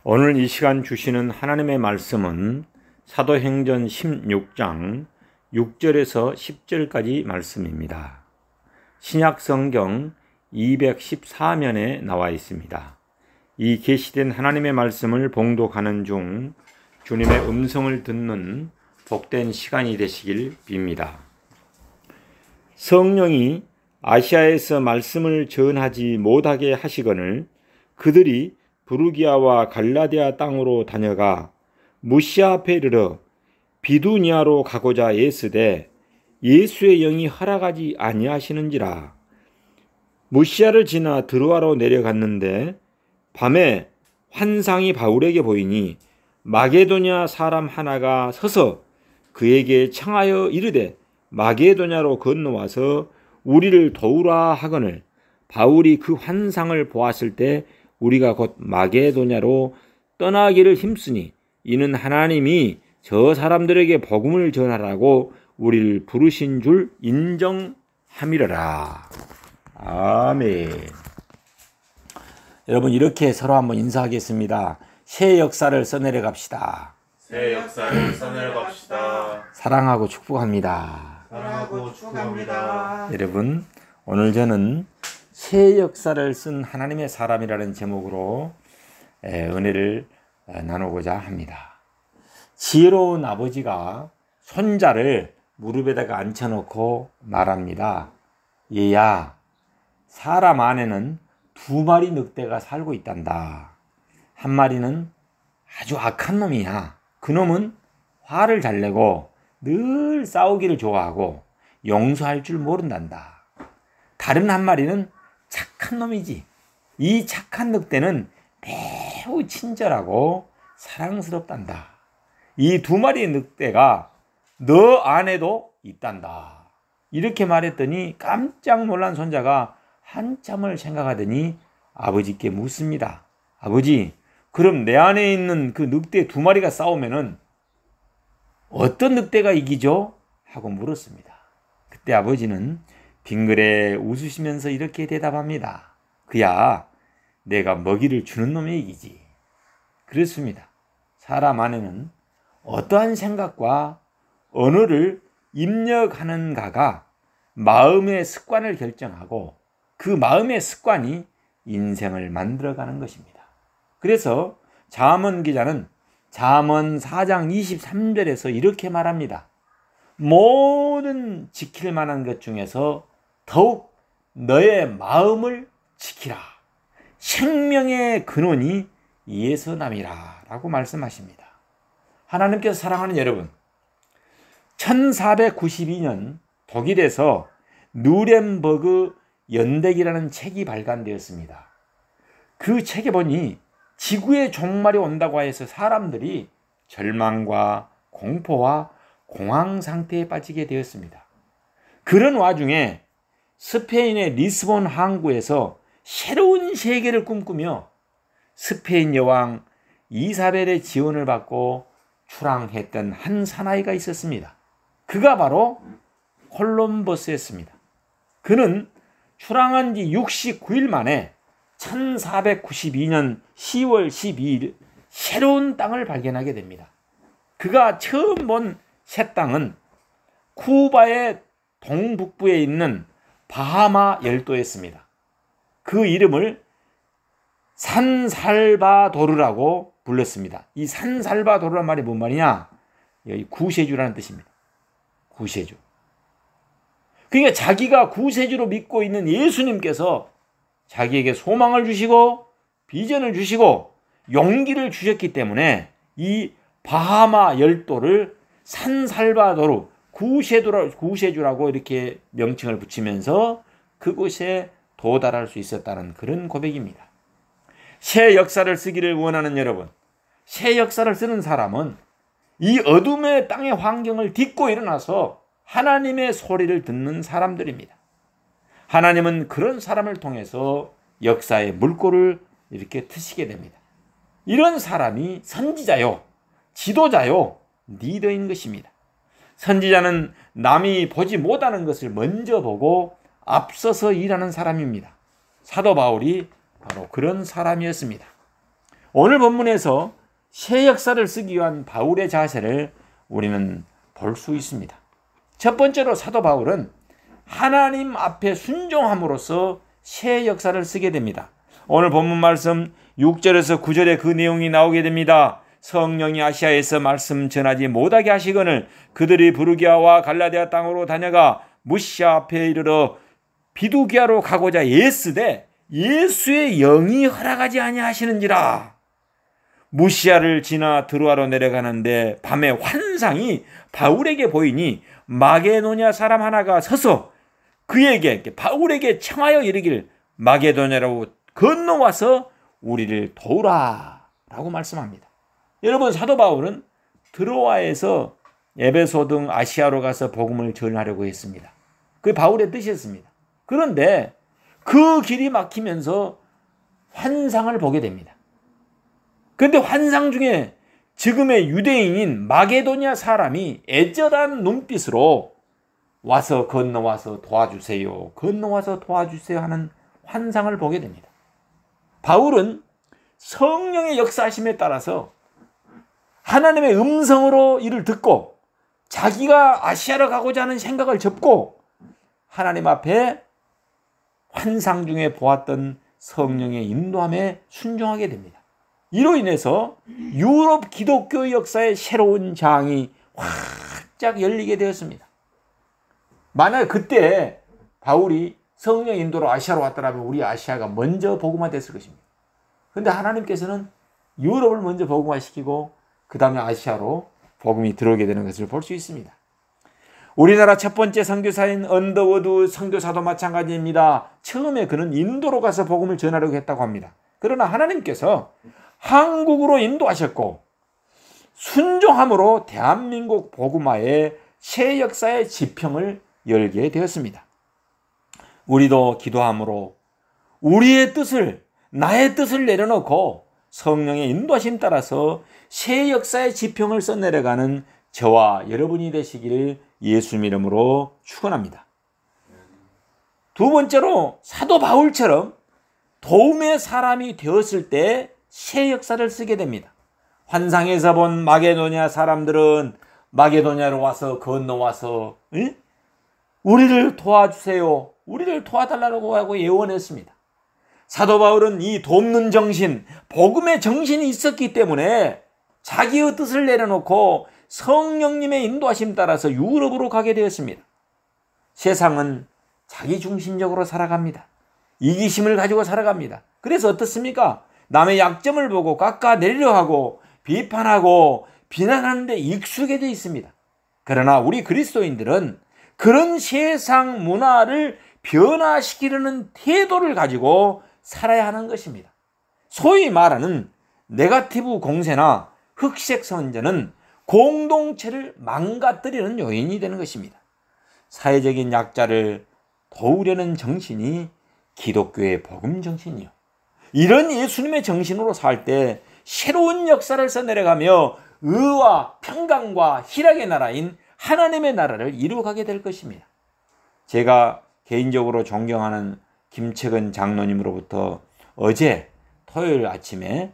오늘 이 시간 주시는 하나님의 말씀은 사도행전 16장 6절에서 10절까지 말씀입니다. 신약 성경 214면에 나와 있습니다. 이 계시된 하나님의 말씀을 봉독하는 중 주님의 음성을 듣는 복된 시간이 되시길 빕니다. 성령이 아시아에서 말씀을 전하지 못하게 하시거늘 그들이 부르기아와 갈라디아 땅으로 다녀가 무시아 앞에 이르러 비두니아로 가고자 애쓰되 예수의 영이 허락하지 아니하시는지라. 무시아를 지나 드로아로 내려갔는데 밤에 환상이 바울에게 보이니 마게도냐 사람 하나가 서서 그에게 청하여 이르되 마게도냐로 건너와서 우리를 도우라 하거늘 바울이 그 환상을 보았을 때 우리가 곧 마게도냐로 떠나기를 힘쓰니 이는 하나님이 저 사람들에게 복음을 전하라고 우리를 부르신 줄 인정함이러라. 아멘. 여러분, 이렇게 서로 한번 인사하겠습니다. 새 역사를 써내려 갑시다. 새 역사를 써내려 갑시다. 사랑하고 축복합니다. 사랑하고 축복합니다. 여러분, 오늘 저는 새 역사를 쓴 하나님의 사람이라는 제목으로 은혜를 나누고자 합니다. 지혜로운 아버지가 손자를 무릎에다가 앉혀놓고 말합니다. 얘야, 사람 안에는 두 마리 늑대가 살고 있단다. 한 마리는 아주 악한 놈이야. 그 놈은 화를 잘 내고 늘 싸우기를 좋아하고 용서할 줄 모른단다. 다른 한 마리는 착한 놈이지. 이 착한 늑대는 매우 친절하고 사랑스럽단다. 이 두 마리의 늑대가 너 안에도 있단다. 이렇게 말했더니 깜짝 놀란 손자가 한참을 생각하더니 아버지께 묻습니다. 아버지, 그럼 내 안에 있는 그 늑대 두 마리가 싸우면은 어떤 늑대가 이기죠? 하고 물었습니다. 그때 아버지는 빙그레 웃으시면서 이렇게 대답합니다. 그야 내가 먹이를 주는 놈이 이기지. 그렇습니다. 사람 안에는 어떠한 생각과 언어를 입력하는가가 마음의 습관을 결정하고 그 마음의 습관이 인생을 만들어가는 것입니다. 그래서 잠언 기자는 잠언 4장 23절에서 이렇게 말합니다. 모든 지킬 만한 것 중에서 더욱 너의 마음을 지키라. 생명의 근원이 예서남이라 라고 말씀하십니다. 하나님께서 사랑하는 여러분, 1492년 독일에서 누렌버그 연대기라는 책이 발간되었습니다. 그 책에 보니 지구의 종말이 온다고 해서 사람들이 절망과 공포와 공황 상태에 빠지게 되었습니다. 그런 와중에 스페인의 리스본 항구에서 새로운 세계를 꿈꾸며 스페인 여왕 이사벨의 지원을 받고 출항했던 한 사나이가 있었습니다. 그가 바로 콜럼버스였습니다. 그는 출항한 지 69일 만에 1492년 10월 12일 새로운 땅을 발견하게 됩니다. 그가 처음 본 새 땅은 쿠바의 동북부에 있는 바하마 열도였습니다. 그 이름을 산살바도르라고 불렀습니다. 이 산살바도르란 말이 뭔 말이냐? 여기 구세주라는 뜻입니다. 구세주. 그러니까 자기가 구세주로 믿고 있는 예수님께서 자기에게 소망을 주시고 비전을 주시고 용기를 주셨기 때문에 이 바하마 열도를 산살바도르 구세주라고 이렇게 명칭을 붙이면서 그곳에 도달할 수 있었다는 그런 고백입니다. 새 역사를 쓰기를 원하는 여러분, 새 역사를 쓰는 사람은 이 어둠의 땅의 환경을 딛고 일어나서 하나님의 소리를 듣는 사람들입니다. 하나님은 그런 사람을 통해서 역사의 물꼬를 이렇게 트시게 됩니다. 이런 사람이 선지자요, 지도자요, 리더인 것입니다. 선지자는 남이 보지 못하는 것을 먼저 보고 앞서서 일하는 사람입니다. 사도 바울이 바로 그런 사람이었습니다. 오늘 본문에서 새 역사를 쓰기 위한 바울의 자세를 우리는 볼 수 있습니다. 첫 번째로 사도 바울은 하나님 앞에 순종함으로써 새 역사를 쓰게 됩니다. 오늘 본문 말씀 6절에서 9절에 그 내용이 나오게 됩니다. 성령이 아시아에서 말씀 전하지 못하게 하시거늘 그들이 부르기아와 갈라디아 땅으로 다녀가 무시아 앞에 이르러 비두기아로 가고자 애쓰되 예수의 영이 허락하지 아니하시는지라. 무시아를 지나 드로아로 내려가는데 밤에 환상이 바울에게 보이니 마게도냐 사람 하나가 서서 그에게 바울에게 청하여 이르길 마게도냐로 건너와서 우리를 도우라 라고 말씀합니다. 여러분, 사도 바울은 드로아에서 에베소 등 아시아로 가서 복음을 전하려고 했습니다. 그게 바울의 뜻이었습니다. 그런데 그 길이 막히면서 환상을 보게 됩니다. 그런데 환상 중에 지금의 유대인인 마게도냐 사람이 애절한 눈빛으로 와서 건너와서 도와주세요. 건너와서 도와주세요 하는 환상을 보게 됩니다. 바울은 성령의 역사하심에 따라서 하나님의 음성으로 이를 듣고 자기가 아시아로 가고자 하는 생각을 접고 하나님 앞에 환상 중에 보았던 성령의 인도함에 순종하게 됩니다. 이로 인해서 유럽 기독교 역사의 새로운 장이 활짝 열리게 되었습니다. 만약 그때 바울이 성령 인도로 아시아로 왔더라면 우리 아시아가 먼저 복음화됐을 것입니다. 그런데 하나님께서는 유럽을 먼저 복음화시키고 그 다음에 아시아로 복음이 들어오게 되는 것을 볼 수 있습니다. 우리나라 첫 번째 선교사인 언더워드 선교사도 마찬가지입니다. 처음에 그는 인도로 가서 복음을 전하려고 했다고 합니다. 그러나 하나님께서 한국으로 인도하셨고 순종함으로 대한민국 복음화의 새 역사의 지평을 열게 되었습니다. 우리도 기도함으로 우리의 뜻을, 나의 뜻을 내려놓고 성령의 인도하심 따라서 새 역사의 지평을 써내려가는 저와 여러분이 되시기를 예수 이름으로 축원합니다. 두 번째로 사도 바울처럼 도움의 사람이 되었을 때 새 역사를 쓰게 됩니다. 환상에서 본 마게도냐 사람들은 마게도냐로 와서 건너와서 우리를 도와주세요. 우리를 도와달라고 하고 예언했습니다. 사도 바울은 이 돕는 정신, 복음의 정신이 있었기 때문에 자기의 뜻을 내려놓고 성령님의 인도하심 따라서 유럽으로 가게 되었습니다. 세상은 자기 중심적으로 살아갑니다. 이기심을 가지고 살아갑니다. 그래서 어떻습니까? 남의 약점을 보고 깎아내리려 하고 비판하고 비난하는 데 익숙해져 있습니다. 그러나 우리 그리스도인들은 그런 세상 문화를 변화시키려는 태도를 가지고 살아야 하는 것입니다. 소위 말하는 네거티브 공세나 흑색 선전은 공동체를 망가뜨리는 요인이 되는 것입니다. 사회적인 약자를 도우려는 정신이 기독교의 복음 정신이요. 이런 예수님의 정신으로 살 때 새로운 역사를 써내려가며 의와 평강과 희락의 나라인 하나님의 나라를 이루어가게 될 것입니다. 제가 개인적으로 존경하는 김채근 장로님으로부터 어제 토요일 아침에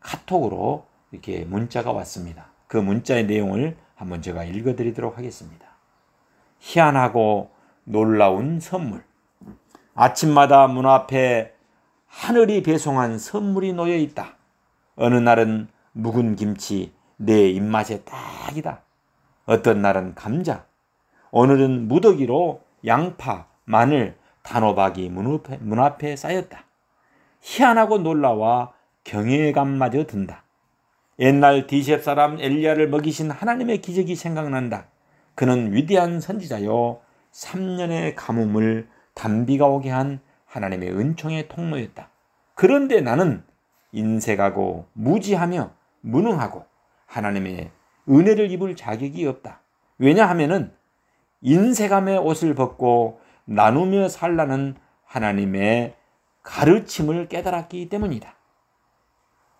카톡으로 이렇게 문자가 왔습니다. 그 문자의 내용을 한번 제가 읽어드리도록 하겠습니다. 희한하고 놀라운 선물. 아침마다 문 앞에 하늘이 배송한 선물이 놓여 있다. 어느 날은 묵은 김치, 내 입맛에 딱이다. 어떤 날은 감자, 오늘은 무더기로 양파, 마늘, 단호박이 문 앞에 쌓였다. 희한하고 놀라와 경외감마저 든다. 옛날 디셉 사람 엘리야를 먹이신 하나님의 기적이 생각난다. 그는 위대한 선지자요 3년의 가뭄을 단비가 오게 한 하나님의 은총의 통로였다. 그런데 나는 인색하고 무지하며 무능하고 하나님의 은혜를 입을 자격이 없다. 왜냐하면은 인색함의 옷을 벗고 나누며 살라는 하나님의 가르침을 깨달았기 때문이다.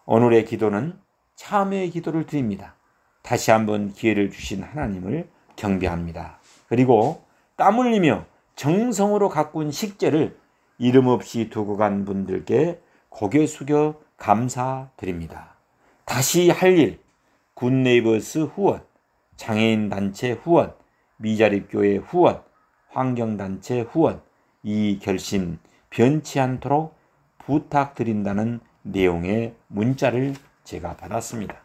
오늘의 기도는 참회의 기도를 드립니다. 다시 한번 기회를 주신 하나님을 경배합니다. 그리고 땀 흘리며 정성으로 가꾼 식재를 이름 없이 두고 간 분들께 고개 숙여 감사드립니다. 다시 할 일, 굿네이버스 후원, 장애인 단체 후원, 미자립교회 후원, 환경단체 후원, 이 결심 변치 않도록 부탁드린다는 내용의 문자를 제가 받았습니다.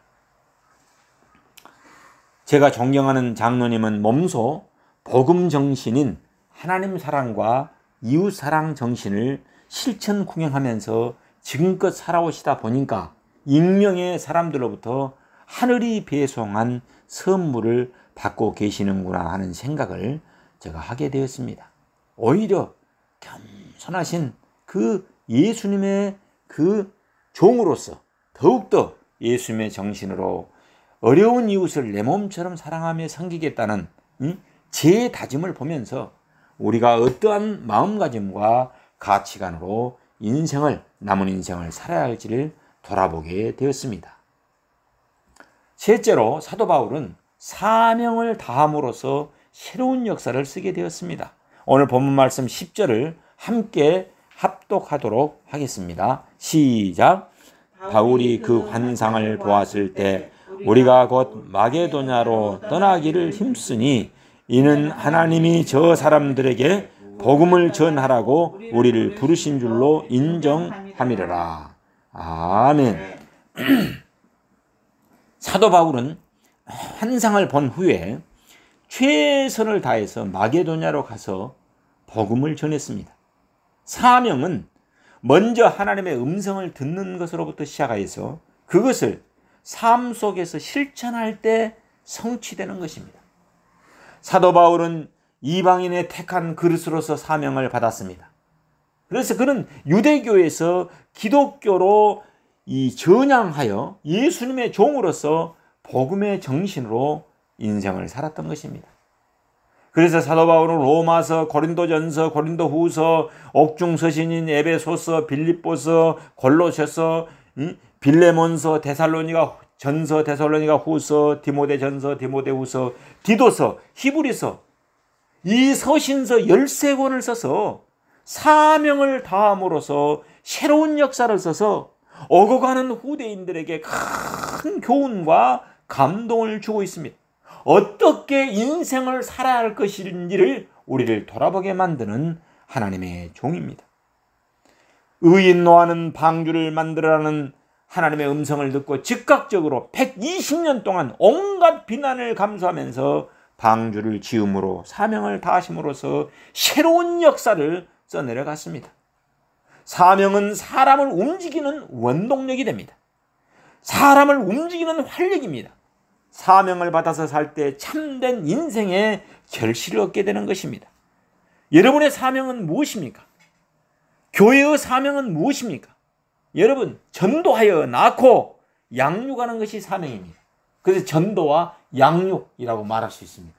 제가 존경하는 장로님은 몸소 복음 정신인 하나님 사랑과 이웃 사랑 정신을 실천 궁행하면서 지금껏 살아오시다 보니까 익명의 사람들로부터 하늘이 배송한 선물을 받고 계시는구나 하는 생각을 제가 하게 되었습니다. 오히려 겸손하신 그 예수님의 그 종으로서 더욱더 예수님의 정신으로 어려운 이웃을 내 몸처럼 사랑하며 섬기겠다는 제 다짐을 보면서 우리가 어떠한 마음가짐과 가치관으로 남은 인생을 살아야 할지를 돌아보게 되었습니다. 셋째로 사도 바울은 사명을 다함으로써 새로운 역사를 쓰게 되었습니다. 오늘 본문 말씀 10절을 함께 합독하도록 하겠습니다. 시작. 바울이 그 환상을 보았을 때 우리가 곧 마게도냐로 떠나기를 힘쓰니 이는 하나님이 저 사람들에게 복음을 전하라고 우리를 부르신 줄로 인정함이라. 아멘. 사도 바울은 환상을 본 후에 최선을 다해서 마게도냐로 가서 복음을 전했습니다. 사명은 먼저 하나님의 음성을 듣는 것으로부터 시작하여서 그것을 삶 속에서 실천할 때 성취되는 것입니다. 사도 바울은 이방인의 택한 그릇으로서 사명을 받았습니다. 그래서 그는 유대교에서 기독교로 전향하여 예수님의 종으로서 복음의 정신으로 인생을 살았던 것입니다. 그래서 사도 바울은 로마서, 고린도전서, 고린도후서, 옥중서신인 에베소서, 빌립보서, 골로새서, 빌레몬서, 데살로니가 전서, 데살로니가 후서, 디모데전서, 디모데후서, 디도서, 히브리서 이 서신서 13권을 써서 사명을 다함으로써 새로운 역사를 써서 오고가는 후대인들에게 큰 교훈과 감동을 주고 있습니다. 어떻게 인생을 살아야 할 것인지를 우리를 돌아보게 만드는 하나님의 종입니다. 의인 노아는 방주를 만들어라는 하나님의 음성을 듣고 즉각적으로 120년 동안 온갖 비난을 감수하면서 방주를 지음으로 사명을 다하심으로써 새로운 역사를 써내려갔습니다. 사명은 사람을 움직이는 원동력이 됩니다. 사람을 움직이는 활력입니다. 사명을 받아서 살 때 참된 인생의 결실을 얻게 되는 것입니다. 여러분의 사명은 무엇입니까? 교회의 사명은 무엇입니까? 여러분, 전도하여 낳고 양육하는 것이 사명입니다. 그래서 전도와 양육이라고 말할 수 있습니다.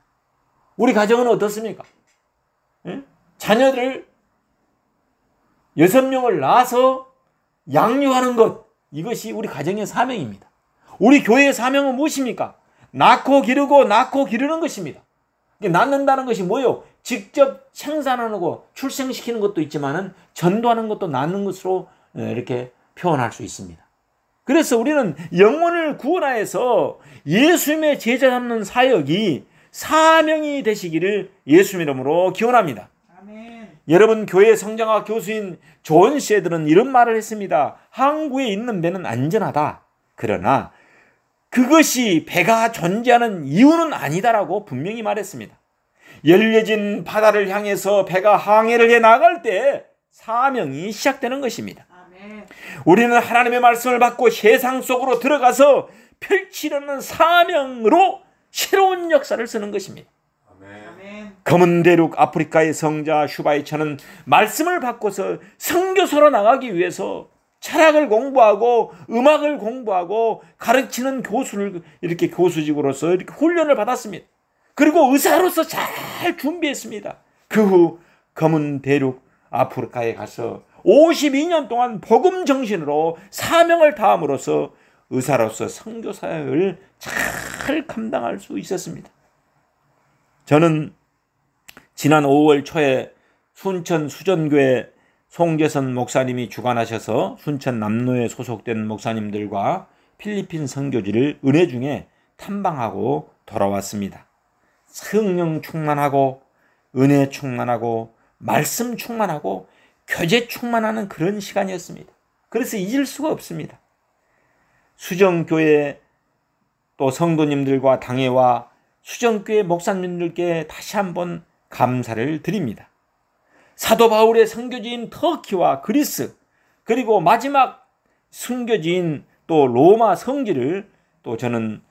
우리 가정은 어떻습니까? 자녀들 6명을 낳아서 양육하는 것, 이것이 우리 가정의 사명입니다. 우리 교회의 사명은 무엇입니까? 낳고 기르는 것입니다. 낳는다는 것이 뭐예요? 직접 생산하는 거, 출생시키는 것도 있지만은 전도하는 것도 낳는 것으로 이렇게 표현할 수 있습니다. 그래서 우리는 영혼을 구원하여서 예수님의 제자 잡는 사역이 사명이 되시기를 예수님 이름으로 기원합니다. 아멘. 여러분, 교회 성장학 교수인 존 셰들은 이런 말을 했습니다. 항구에 있는 배는 안전하다. 그러나 그것이 배가 존재하는 이유는 아니다라고 분명히 말했습니다. 열려진 바다를 향해서 배가 항해를 해 나갈 때 사명이 시작되는 것입니다. 아멘. 우리는 하나님의 말씀을 받고 세상 속으로 들어가서 펼치려는 사명으로 새로운 역사를 쓰는 것입니다. 아멘. 검은 대륙 아프리카의 성자 슈바이처는 말씀을 받고서 선교사로 나가기 위해서 철학을 공부하고 음악을 공부하고 가르치는 교수를 이렇게 교수직으로서 이렇게 훈련을 받았습니다. 그리고 의사로서 잘 준비했습니다. 그 후 검은 대륙 아프리카에 가서 52년 동안 복음 정신으로 사명을 다함으로써 의사로서 선교 사역을 잘 감당할 수 있었습니다. 저는 지난 5월 초에 순천 수전교회 송재선 목사님이 주관하셔서 순천 남로에 소속된 목사님들과 필리핀 선교지를 은혜 중에 탐방하고 돌아왔습니다. 성령 충만하고 은혜 충만하고 말씀 충만하고 교제 충만하는 그런 시간이었습니다. 그래서 잊을 수가 없습니다. 수정교회 또 성도님들과 당회와 수정교회 목사님들께 다시 한번 감사를 드립니다. 사도 바울의 선교지인 터키와 그리스, 그리고 마지막 선교지인 또 로마 성지를 또 저는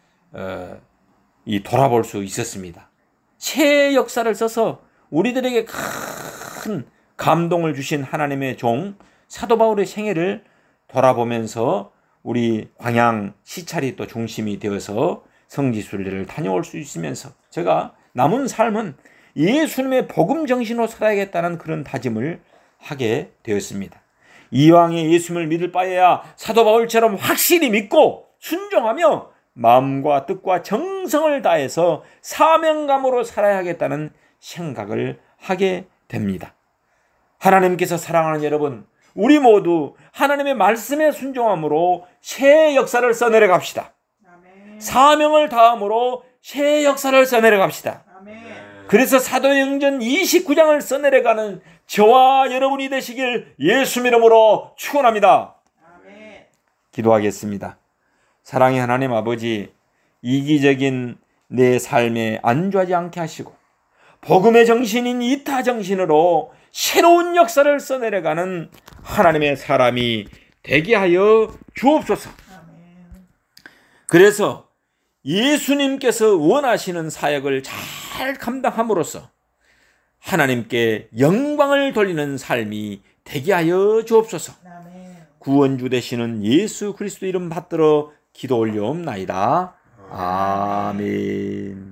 돌아볼 수 있었습니다. 새 역사를 써서 우리들에게 큰 감동을 주신 하나님의 종 사도 바울의 생애를 돌아보면서 우리 광양 시찰이 또 중심이 되어서 성지순례를 다녀올 수 있으면서 제가 남은 삶은 예수님의 복음 정신으로 살아야겠다는 그런 다짐을 하게 되었습니다. 이왕에 예수님을 믿을 바에야 사도 바울처럼 확실히 믿고 순종하며 마음과 뜻과 정성을 다해서 사명감으로 살아야겠다는 생각을 하게 됩니다. 하나님께서 사랑하는 여러분, 우리 모두 하나님의 말씀에 순종함으로 새 역사를 써내려 갑시다. 아멘. 사명을 다함으로 새 역사를 써내려 갑시다. 아멘. 그래서 사도행전 29장을 써내려가는 저와 여러분이 되시길 예수 이름으로 축원합니다. 아멘. 기도하겠습니다. 사랑의 하나님 아버지, 이기적인 내 삶에 안주하지 않게 하시고 복음의 정신인 이타 정신으로 새로운 역사를 써내려가는 하나님의 사람이 되게 하여 주옵소서. 아멘. 그래서 예수님께서 원하시는 사역을 잘 감당함으로써 하나님께 영광을 돌리는 삶이 되게 하여 주옵소서. 아멘. 구원주 되시는 예수 그리스도 이름 받들어 기도 올려옵나이다. 아멘.